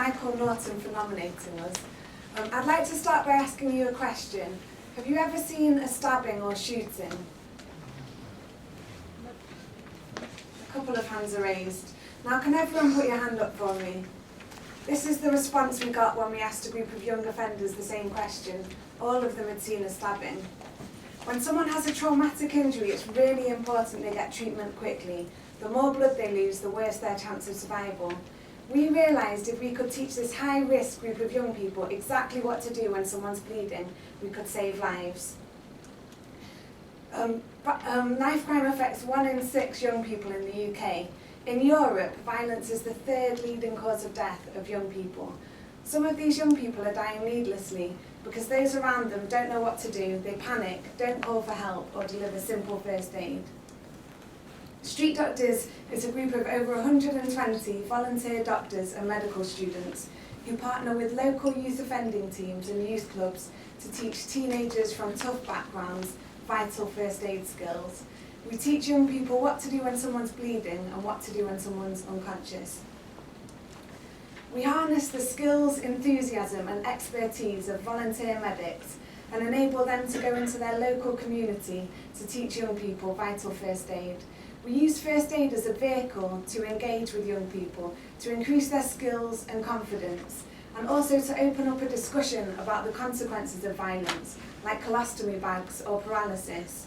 Michael Norton for nominating us. I'd like to start by asking you a question. Have you ever seen a stabbing or shooting? A couple of hands are raised. Now can everyone put your hand up for me? This is the response we got when we asked a group of young offenders the same question. All of them had seen a stabbing. When someone has a traumatic injury, it's really important they get treatment quickly. The more blood they lose, the worse their chance of survival. We realised if we could teach this high-risk group of young people exactly what to do when someone's bleeding, we could save lives. Knife crime affects 1 in 6 young people in the UK. In Europe, violence is the 3rd leading cause of death of young people. Some of these young people are dying needlessly because those around them don't know what to do, they panic, don't call for help or deliver simple first aid. StreetDoctors is a group of over 120 volunteer doctors and medical students who partner with local youth offending teams and youth clubs to teach teenagers from tough backgrounds vital first aid skills. We teach young people what to do when someone's bleeding and what to do when someone's unconscious. We harness the skills, enthusiasm and expertise of volunteer medics and enable them to go into their local community to teach young people vital first aid. We use first aid as a vehicle to engage with young people, to increase their skills and confidence, and also to open up a discussion about the consequences of violence, like colostomy bags or paralysis.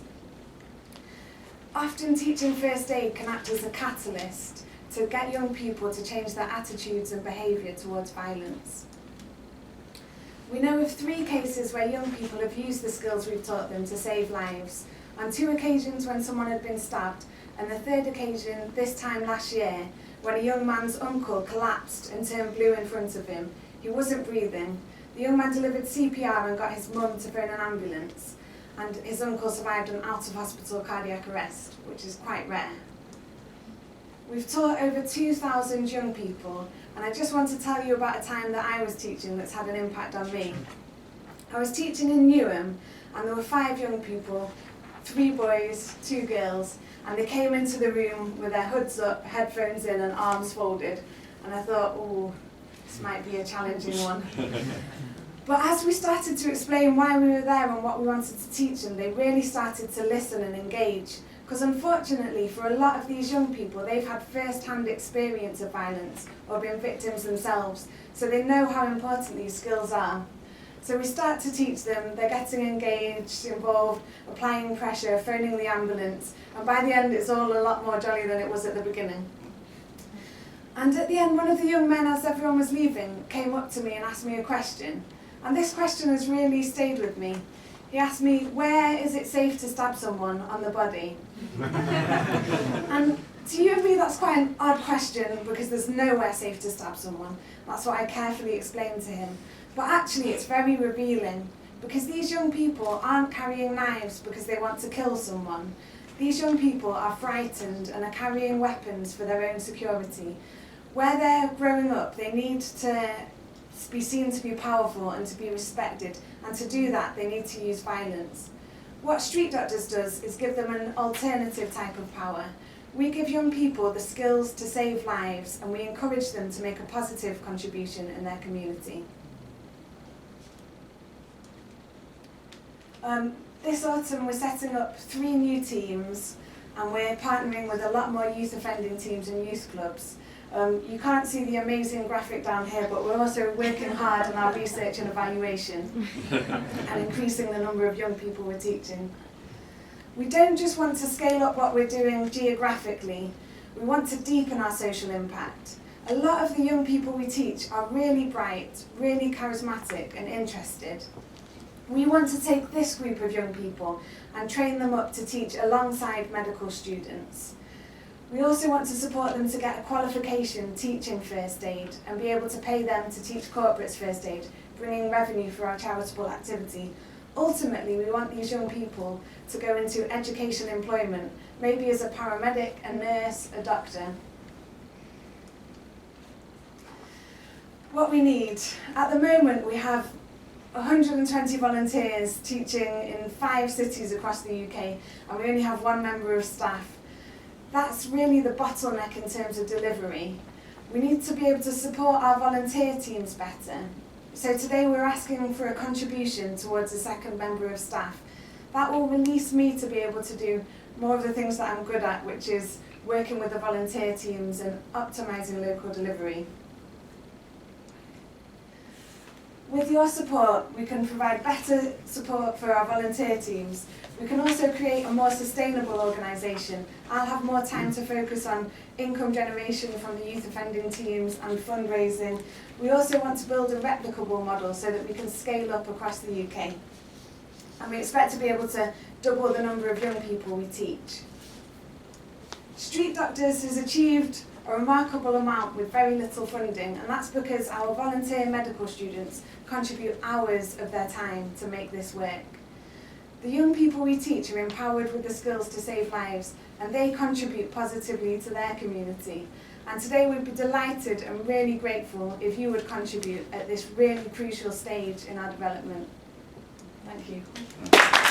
Often teaching first aid can act as a catalyst to get young people to change their attitudes and behaviour towards violence. We know of 3 cases where young people have used the skills we've taught them to save lives. On 2 occasions when someone had been stabbed, and the 3rd occasion this time last year when a young man's uncle collapsed and turned blue in front of him. He wasn't breathing. The young man delivered CPR and got his mum to phone an ambulance, and his uncle survived an out-of-hospital cardiac arrest, which is quite rare. We've taught over 2,000 young people, and I just want to tell you about a time that I was teaching that's had an impact on me. I was teaching in Newham, and there were 5 young people, 3 boys, 2 girls, and they came into the room with their hoods up, headphones in and arms folded, and I thought, oh, this might be a challenging one. But as we started to explain why we were there and what we wanted to teach them, they really started to listen and engage. Because unfortunately, for a lot of these young people, they've had first-hand experience of violence or been victims themselves, so they know how important these skills are. So we start to teach them, they're getting engaged, involved, applying pressure, phoning the ambulance, and by the end it's all a lot more jolly than it was at the beginning. And at the end, one of the young men, as everyone was leaving, came up to me and asked me a question. And this question has really stayed with me. He asked me, where is it safe to stab someone on the body? And to you and me, that's quite an odd question because there's nowhere safe to stab someone. That's what I carefully explained to him. But actually, it's very revealing because these young people aren't carrying knives because they want to kill someone. These young people are frightened and are carrying weapons for their own security. Where they're growing up, they need to be seen to be powerful and to be respected, and to do that they need to use violence. What StreetDoctors does is give them an alternative type of power. We give young people the skills to save lives, and we encourage them to make a positive contribution in their community. This autumn we're setting up 3 new teams, and we're partnering with a lot more youth offending teams and youth clubs. You can't see the amazing graphic down here, but we're also working hard on our research and evaluation and increasing the number of young people we're teaching. We don't just want to scale up what we're doing geographically, we want to deepen our social impact. A lot of the young people we teach are really bright, really charismatic and interested. We want to take this group of young people and train them up to teach alongside medical students. We also want to support them to get a qualification teaching first aid and be able to pay them to teach corporates first aid, bringing revenue for our charitable activity. Ultimately, we want these young people to go into education employment, maybe as a paramedic, a nurse, a doctor. What we need, at the moment we have 120 volunteers teaching in 5 cities across the UK, and we only have 1 member of staff. That's really the bottleneck in terms of delivery. We need to be able to support our volunteer teams better. So today we're asking for a contribution towards a second member of staff. That will release me to be able to do more of the things that I'm good at, which is working with the volunteer teams and optimising local delivery. With your support, we can provide better support for our volunteer teams. We can also create a more sustainable organisation. I'll have more time to focus on income generation from the youth offending teams and fundraising. We also want to build a replicable model so that we can scale up across the UK. And we expect to be able to double the number of young people we teach. StreetDoctors has achieved a remarkable amount with very little funding, and that's because our volunteer medical students contribute hours of their time to make this work. The young people we teach are empowered with the skills to save lives, and they contribute positively to their community. And today we'd be delighted and really grateful if you would contribute at this really crucial stage in our development. Thank you.